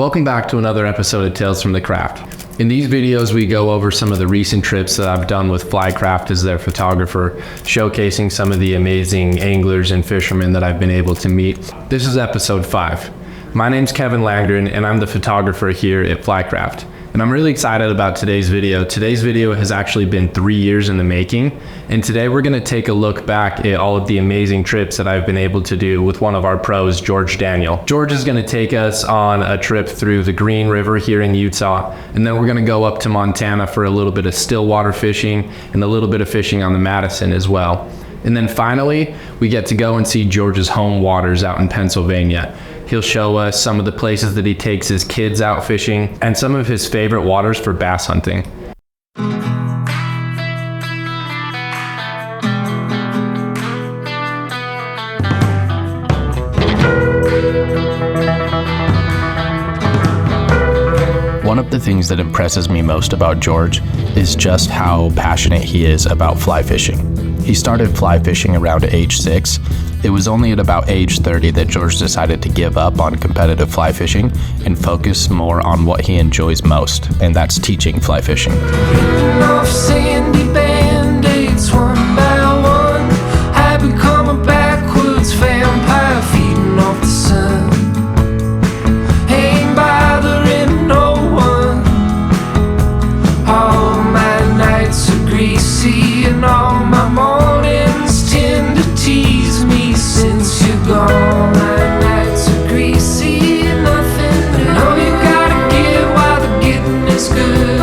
Welcome back to another episode of Tales from the Craft. In these videos, we go over some of the recent trips that I've done with Flycraft as their photographer, showcasing some of the amazing anglers and fishermen that I've been able to meet. This is episode 5. My name's Kevin Langdon, and I'm the photographer here at Flycraft. And I'm really excited about today's video. Today's video has actually been 3 years in the making. And today we're gonna take a look back at all of the amazing trips that I've been able to do with one of our pros, George Daniel. George is gonna take us on a trip through the Green River here in Utah. And then we're gonna go up to Montana for a little bit of stillwater fishing and a little bit of fishing on the Madison as well. And then finally, we get to go and see George's home waters out in Pennsylvania. He'll show us some of the places that he takes his kids out fishing and some of his favorite waters for bass hunting. One of the things that impresses me most about George is just how passionate he is about fly fishing. He started fly fishing around age 6. It was only at about age 30 that George decided to give up on competitive fly fishing and focus more on what he enjoys most, and that's teaching fly fishing. Off sandy band-aids one by one, I become a backwards vampire feeding off the sun. Ain't bothering no one. All my nights are greasy and all my mornings tend to tease me since you're gone. My nights are greasy and nothing new. I know you gotta get while the getting is good.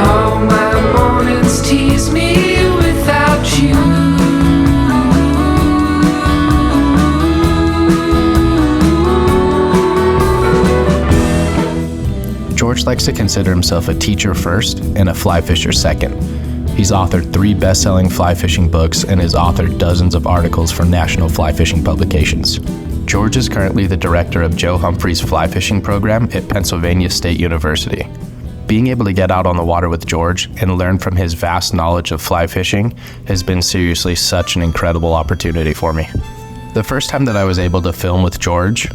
All my mornings tease me without you. George likes to consider himself a teacher first and a fly fisher second. He's authored 3 best-selling fly fishing books and has authored dozens of articles for national fly fishing publications. George is currently the director of Joe Humphrey's fly fishing program at Pennsylvania State University. Being able to get out on the water with George and learn from his vast knowledge of fly fishing has been seriously such an incredible opportunity for me. The first time that I was able to film with George,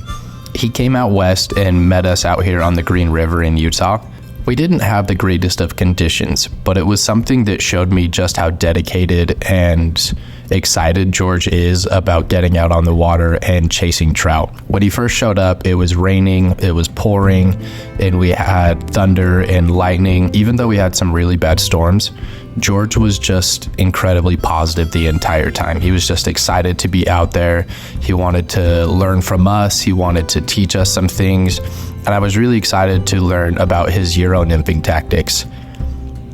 he came out west and met us out here on the Green River in Utah. We didn't have the greatest of conditions, but it was something that showed me just how dedicated and excited George is about getting out on the water and chasing trout. When he first showed up, it was raining, it was pouring, and we had thunder and lightning. Even though we had some really bad storms, George was just incredibly positive the entire time. He was just excited to be out there. He wanted to learn from us. He wanted to teach us some things. And I was really excited to learn about his Euro nymphing tactics.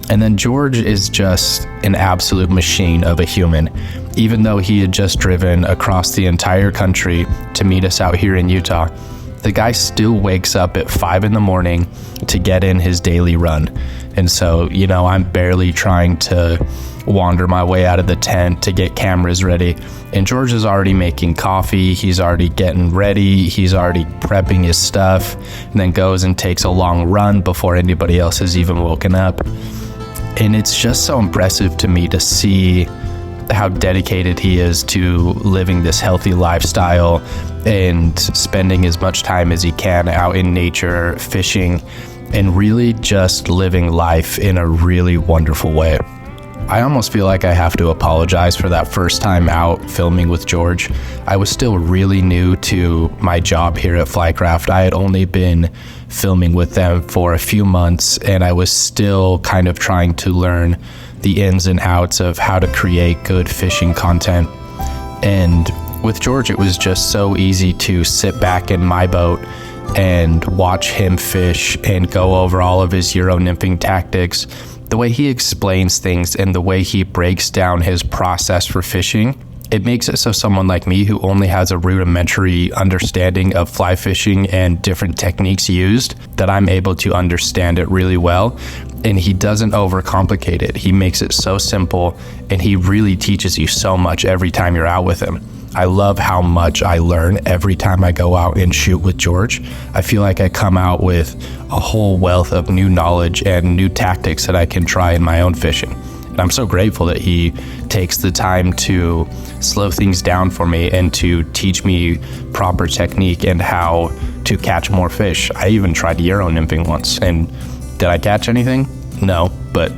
And then George is just an absolute machine of a human. Even though he had just driven across the entire country to meet us out here in Utah, the guy still wakes up at 5 in the morning to get in his daily run. And so, I'm barely trying to wander my way out of the tent to get cameras ready. And George is already making coffee. He's already getting ready. He's already prepping his stuff, and then goes and takes a long run before anybody else has even woken up. And it's just so impressive to me to see how dedicated he is to living this healthy lifestyle and spending as much time as he can out in nature, fishing, and really just living life in a really wonderful way. I almost feel like I have to apologize for that first time out filming with George. I was still really new to my job here at Flycraft. I had only been filming with them for a few months, and I was still kind of trying to learn the ins and outs of how to create good fishing content. And with George, it was just so easy to sit back in my boat and watch him fish and go over all of his Euro nymphing tactics. The way he explains things and the way he breaks down his process for fishing, it makes it so someone like me who only has a rudimentary understanding of fly fishing and different techniques used, that I'm able to understand it really well. And he doesn't overcomplicate it. He makes it so simple, and he really teaches you so much every time you're out with him. I love how much I learn every time I go out and shoot with George. I feel like I come out with a whole wealth of new knowledge and new tactics that I can try in my own fishing. I'm so grateful that he takes the time to slow things down for me and to teach me proper technique and how to catch more fish. I even tried Euro nymphing once, and did I catch anything? No, but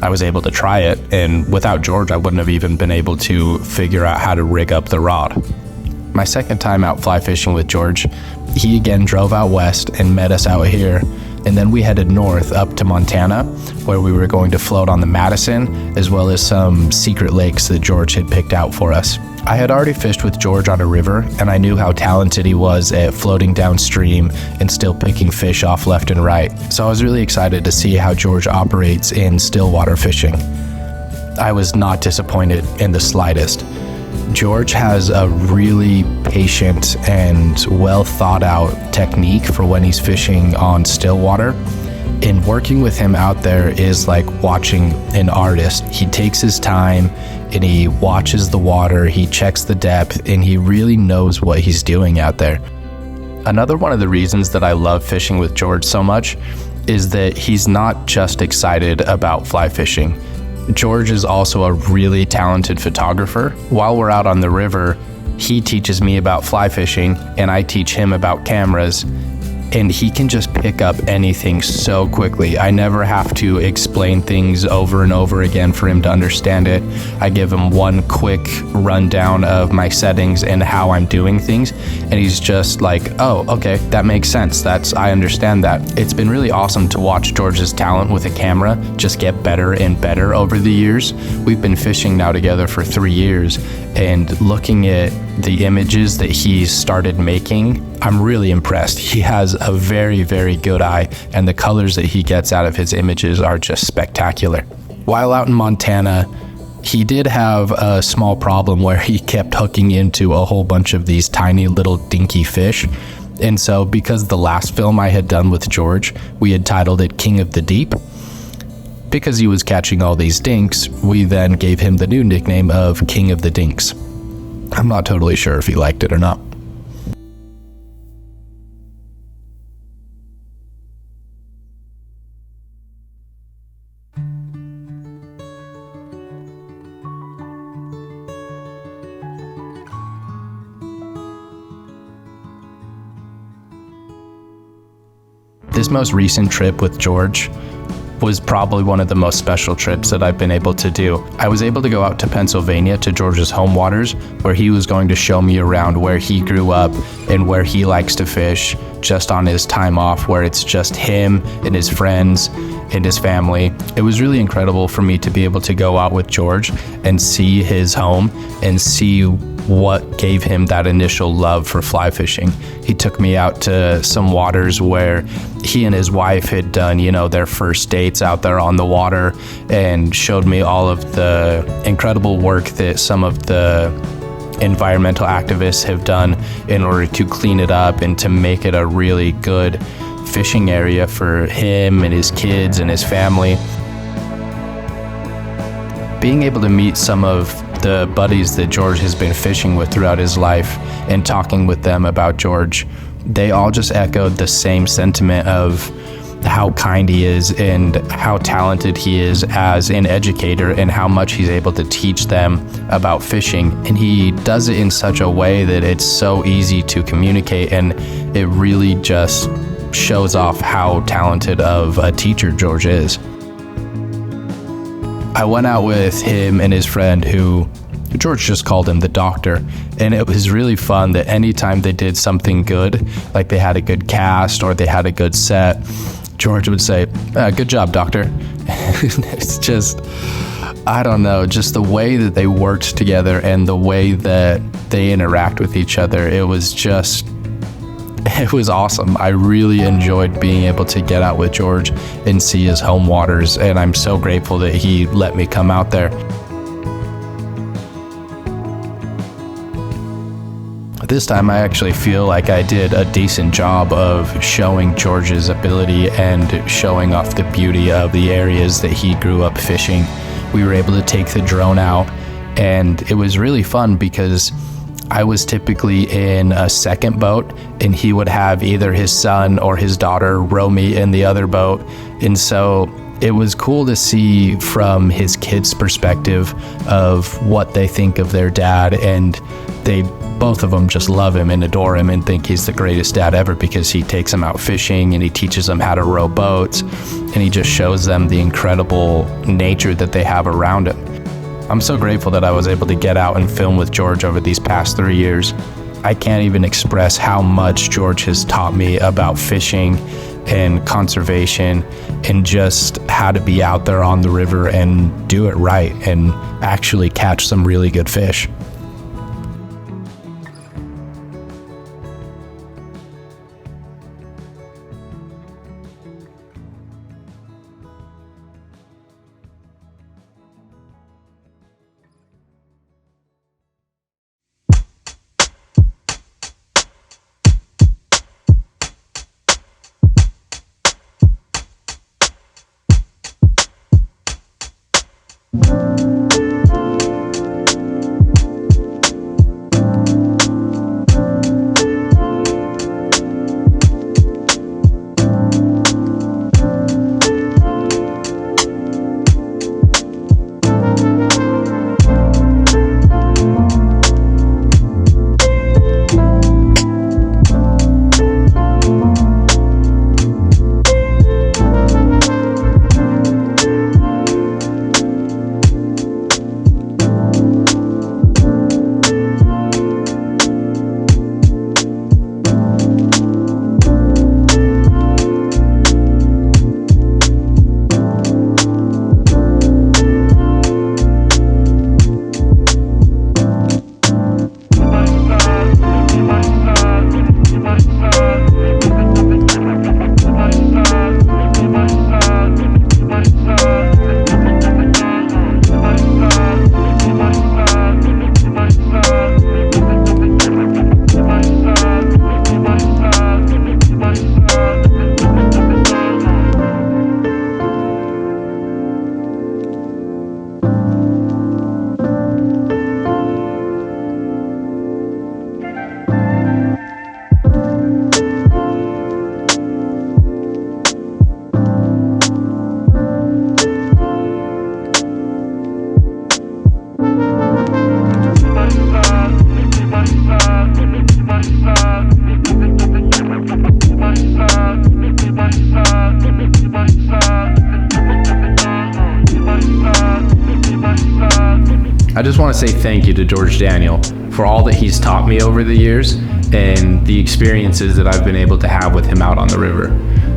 I was able to try it, and without George, I wouldn't have even been able to figure out how to rig up the rod. My second time out fly fishing with George, he again drove out west and met us out here, and then we headed north up to Montana, where we were going to float on the Madison, as well as some secret lakes that George had picked out for us. I had already fished with George on a river, and I knew how talented he was at floating downstream and still picking fish off left and right. So I was really excited to see how George operates in stillwater fishing. I was not disappointed in the slightest. George has a really patient and well thought out technique for when he's fishing on stillwater. And working with him out there is like watching an artist. He takes his time and he watches the water, he checks the depth, and he really knows what he's doing out there. Another one of the reasons that I love fishing with George so much is that he's not just excited about fly fishing. George is also a really talented photographer. While we're out on the river, he teaches me about fly fishing and I teach him about cameras, and he can just pick up anything so quickly. I never have to explain things over and over again for him to understand it. I give him one quick rundown of my settings and how I'm doing things, and he's just like, oh, okay, that makes sense. I understand that. It's been really awesome to watch George's talent with a camera just get better and better over the years. We've been fishing now together for 3 years, and looking at the images that he's started making, I'm really impressed. He has a very, very good eye, and the colors that he gets out of his images are just spectacular. While out in Montana, he did have a small problem where he kept hooking into a whole bunch of these tiny little dinky fish. And so because the last film I had done with George, we had titled it King of the Deep. Because he was catching all these dinks, we then gave him the new nickname of King of the Dinks. I'm not totally sure if he liked it or not. This most recent trip with George was probably one of the most special trips that I've been able to do. I was able to go out to Pennsylvania to George's home waters, where he was going to show me around where he grew up and where he likes to fish just on his time off, where it's just him and his friends and his family. It was really incredible for me to be able to go out with George and see his home and see what gave him that initial love for fly fishing. He took me out to some waters where he and his wife had done, their first dates out there on the water, and showed me all of the incredible work that some of the environmental activists have done in order to clean it up and to make it a really good fishing area for him and his kids and his family. Being able to meet some of the buddies that George has been fishing with throughout his life and talking with them about George, they all just echoed the same sentiment of how kind he is and how talented he is as an educator and how much he's able to teach them about fishing. And he does it in such a way that it's so easy to communicate, and it really just shows off how talented of a teacher George is. I went out with him and his friend, who George just called him the doctor, and it was really fun that anytime they did something good, like they had a good cast or they had a good set, George would say, good job, doctor. It's just, I don't know, just the way that they worked together and the way that they interact with each other, it was awesome. I really enjoyed being able to get out with George and see his home waters, and I'm so grateful that he let me come out there. This time I actually feel like I did a decent job of showing George's ability and showing off the beauty of the areas that he grew up fishing. We were able to take the drone out, and it was really fun because I was typically in a second boat, and he would have either his son or his daughter row me in the other boat. And so it was cool to see from his kids' perspective of what they think of their dad, and they both of them just love him and adore him and think he's the greatest dad ever because he takes them out fishing and he teaches them how to row boats and he just shows them the incredible nature that they have around him. I'm so grateful that I was able to get out and film with George over these past 3 years. I can't even express how much George has taught me about fishing and conservation and just how to be out there on the river and do it right and actually catch some really good fish. I just want to say thank you to George Daniel for all that he's taught me over the years and the experiences that I've been able to have with him out on the river.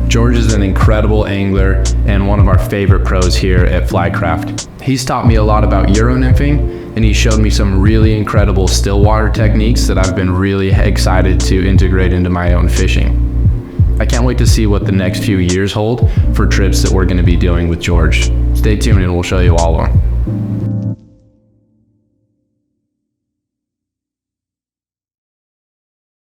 George is an incredible angler and one of our favorite pros here at Flycraft. He's taught me a lot about Euro nymphing, and he showed me some really incredible stillwater techniques that I've been really excited to integrate into my own fishing. I can't wait to see what the next few years hold for trips that we're going to be doing with George. Stay tuned and we'll show you all of them.